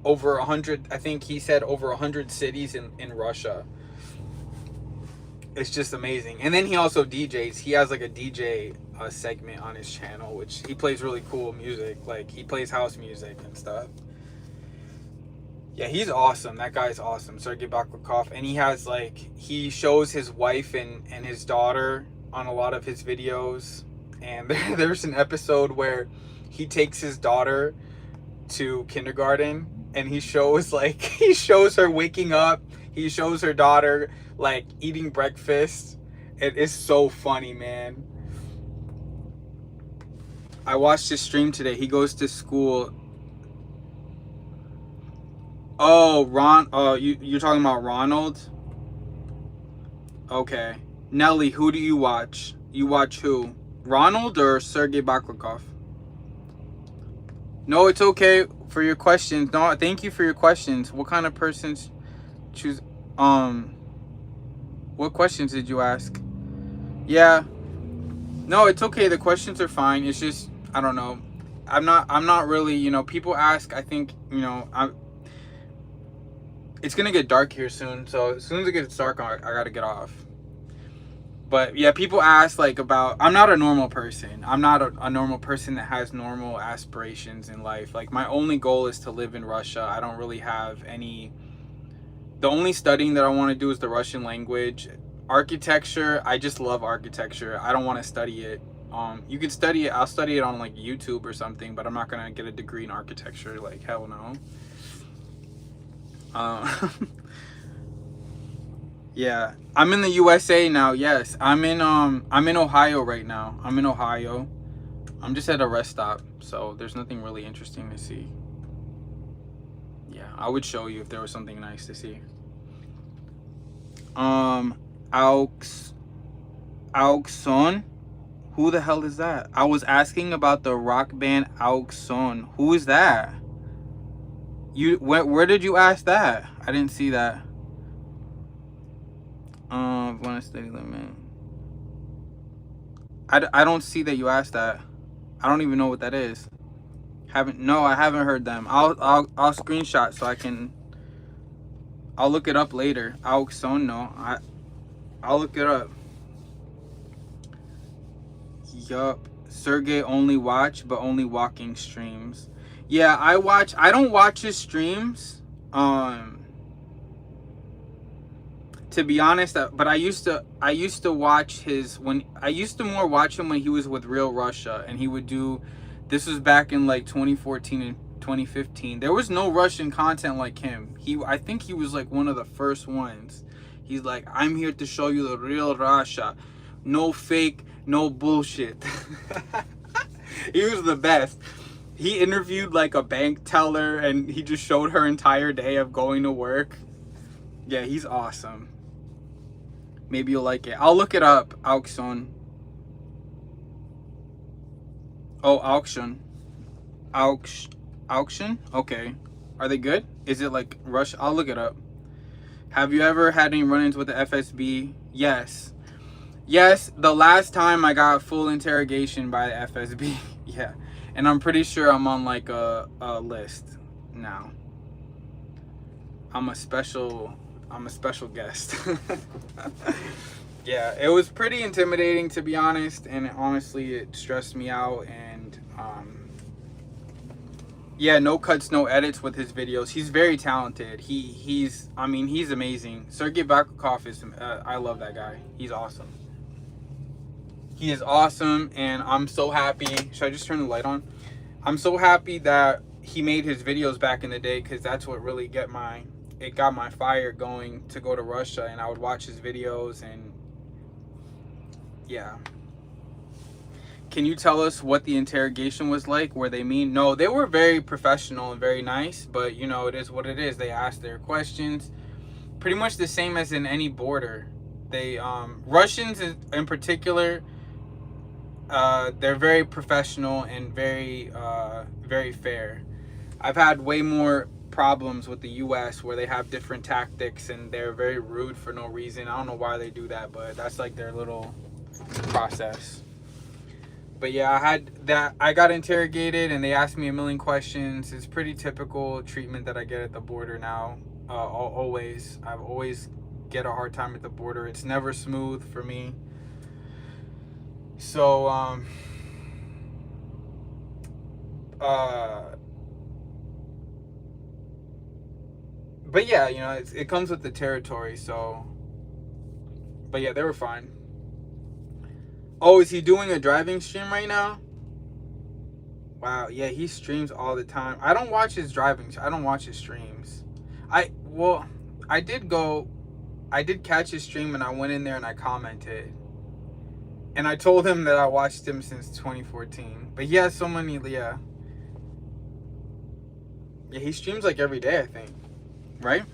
over 100, I think he said over 100 cities in Russia. It's just amazing. And then he also DJs. He has like a DJ segment on his channel, which he plays really cool music. Like he plays house music and stuff. Yeah, he's awesome. That guy's awesome, Sergei Baklikov. And he has like, he shows his wife and his daughter on a lot of his videos. And there's an episode where he takes his daughter to kindergarten, and he shows like, he shows her waking up. He shows her daughter like eating breakfast. It is so funny, man. I watched his stream today. He goes to school. Oh, you're talking about Ronald? Okay. Nelly, who do you watch? You watch who? Ronald or Sergei Baklikov? No, it's okay for your questions. No, thank you for your questions. What kind of persons choose? What questions did you ask? Yeah. No, it's okay. The questions are fine. It's just, I don't know. I'm not really, you know, people ask, I think, you know, it's gonna get dark here soon, so as soon as it gets dark, I gotta get off. But yeah, people ask like about, I'm not a normal person. I'm not a normal person that has normal aspirations in life. Like my only goal is to live in Russia. I don't really have any, the only studying that I want to do is the Russian language. Architecture, I just love architecture. I don't want to study it. You can study it, I'll study it on like YouTube or something, but I'm not gonna get a degree in architecture, like hell no. Yeah, I'm in the USA now. Yes, I'm in Ohio right now. I'm in Ohio. I'm just at a rest stop, so there's nothing really interesting to see. Yeah, I would show you if there was something nice to see. Auxon, who the hell is that? I was asking about the rock band Auxon. Who is that? Where did you ask that? I didn't see that. Want to study limit. I don't see that you asked that. I don't even know what that is. I haven't heard them. I'll screenshot so I can. I'll look it up later. Auxon, no. I'll look it up. Yup. Sergey only watch, but only walking streams. Yeah, I don't watch his streams. To be honest, but I used to watch his, I used to more watch him when he was with Real Russia, and he would do, this was back in like 2014 2015. There was no Russian content like him. I think he was like one of the first ones. He's like, I'm here to show you the real Russia. No fake, no bullshit. He was the best. He interviewed like a bank teller and he just showed her entire day of going to work. Yeah, he's awesome. Maybe you'll like it. I'll look it up. Auction. Oh, auction. Auction? Okay. Are they good? Is it like Rush? I'll look it up. Have you ever had any run-ins with the FSB? Yes. Yes, the last time I got full interrogation by the FSB. Yeah. And I'm pretty sure I'm on like a list now. I'm a special guest. Yeah, it was pretty intimidating, to be honest, and honestly it stressed me out. And yeah, no cuts, no edits with his videos. He's very talented. He's amazing. Sergey Bakukov is I love that guy. He's awesome. He is awesome, and I'm so happy. Should I just turn the light on? I'm so happy that he made his videos back in the day, because that's what really got my fire going to go to Russia. And I would watch his videos, and yeah. Can you tell us what the interrogation was like? Were they mean? No, they were very professional and very nice, but you know, it is what it is. They asked their questions pretty much the same as in any border. They Russians in particular, they're very professional and very fair. I've had way more problems with the US where they have different tactics and they're very rude for no reason. I don't know why they do that, but that's like their little process. But yeah, I got interrogated and they asked me a million questions. It's pretty typical treatment that I get at the border now. Always. I've always get a hard time at the border. It's never smooth for me. So but yeah, you know, it comes with the territory. So but yeah, they were fine. Oh, is he doing a driving stream right now? Wow, yeah, he streams all the time. I don't watch his I don't watch his streams. I did catch his stream and I went in there and I commented. And I told him that I watched him since 2014. But he has so many, yeah. Yeah, he streams like every day, I think. Right?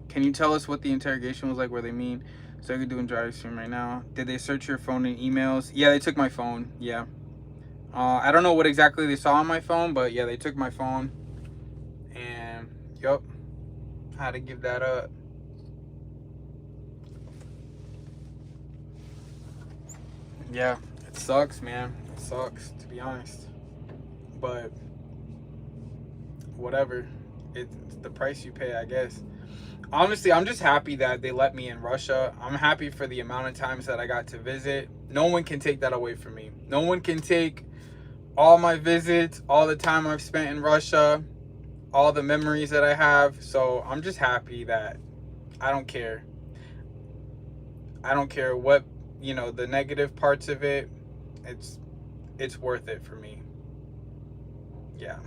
Can you tell us what the interrogation was like? Were they mean? So you're doing driving stream right now. Did they search your phone and emails? Yeah, they took my phone. Yeah. I don't know what exactly they saw on my phone, but yeah, they took my phone. And yup, had to give that up. Yeah, it sucks, man. It sucks, to be honest. But whatever. It's the price you pay, I guess. Honestly, I'm just happy that they let me in Russia. I'm happy for the amount of times that I got to visit. No one can take that away from me. No one can take all my visits, all the time I've spent in Russia, all the memories that I have. So I'm just happy that I don't care. I don't care what, you know, the negative parts of it. It's worth it for me. Yeah.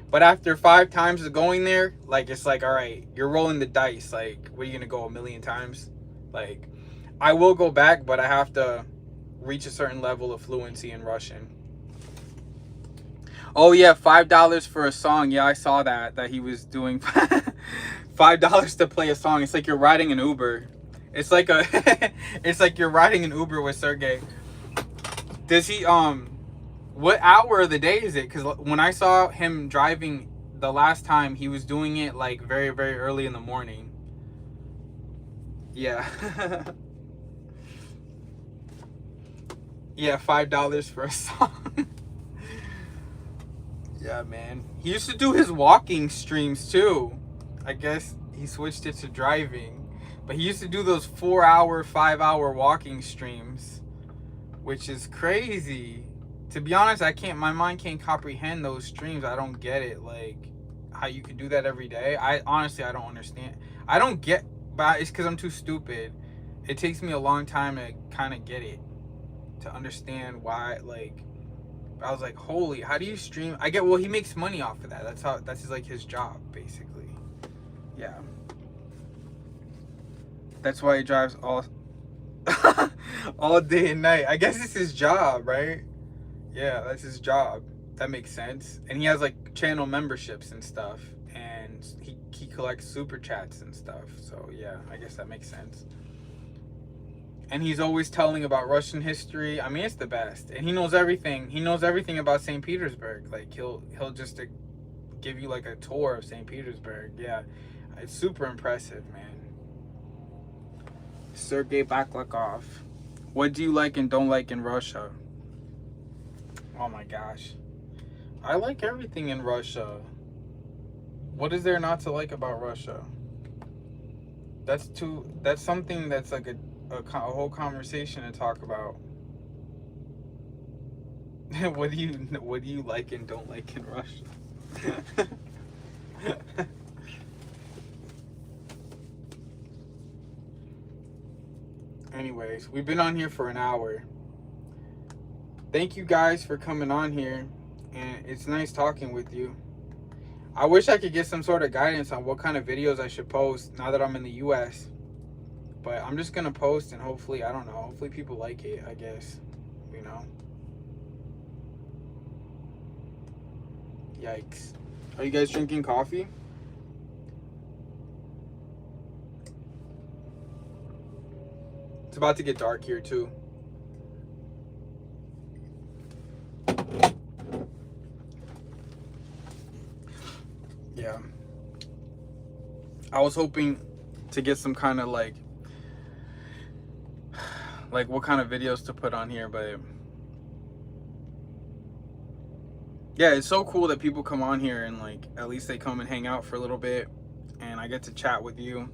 But after 5 times of going there, like, it's like, all right, you're rolling the dice. Like, what are you going to go 1,000,000 times? Like, I will go back, but I have to reach a certain level of fluency in Russian. Oh, yeah, $5 for a song. Yeah, I saw that he was doing $5 to play a song. It's like you're riding an Uber. It's like it's like you're riding an Uber with Sergey. Does he, what hour of the day is it? Because when I saw him driving the last time, he was doing it like very, very early in the morning. Yeah. Yeah, $5 for a song. Yeah, man. He used to do his walking streams too. I guess he switched it to driving. But he used to do those 4-hour, 5-hour walking streams, which is crazy. To be honest, my mind can't comprehend those streams. I don't get it, like, how you could do that every day. Honestly, I don't understand. I don't get, but it's because I'm too stupid. It takes me a long time to kind of get it, to understand why, like, I was like, holy, how do you stream? I get, well, he makes money off of that. That's like his job, basically. Yeah. That's why he drives all all day and night. I guess it's his job, right? Yeah, that's his job. That makes sense. And he has like channel memberships and stuff, and he collects super chats and stuff. So yeah, I guess that makes sense. And he's always telling about Russian history. I mean, it's the best. And he knows everything. He knows everything about St. Petersburg. Like he'll just give you like a tour of St. Petersburg. Yeah, it's super impressive, man. Sergei Baklakov. What do you like and don't like in Russia? Oh my gosh. I like everything in Russia. What is there not to like about Russia? That's something that's like a whole conversation to talk about. What do you like and don't like in Russia? Anyways, we've been on here for an hour. Thank you guys for coming on here, and it's nice talking with you. I wish I could get some sort of guidance on what kind of videos I should post now that I'm in the US. But I'm just gonna post, and hopefully, I don't know, hopefully people like it, I guess, you know. Yikes. Are you guys drinking coffee? It's about to get dark here too. Yeah. I was hoping to get some kind of like what kind of videos to put on here, but yeah, it's so cool that people come on here and like at least they come and hang out for a little bit and I get to chat with you.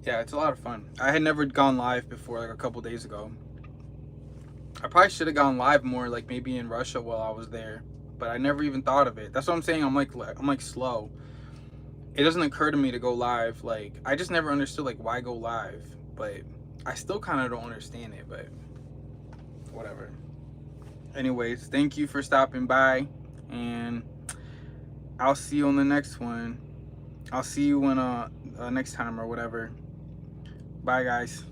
Yeah, it's a lot of fun. I had never gone live before, like a couple days ago. I probably should have gone live more, like maybe in Russia while I was there, but I never even thought of it. That's what I'm saying. I'm like slow. It doesn't occur to me to go live. Like I just never understood like why go live, but I still kind of don't understand it, but whatever. Anyways, thank you for stopping by, and I'll see you on the next one. I'll see you when next time or whatever. Bye guys.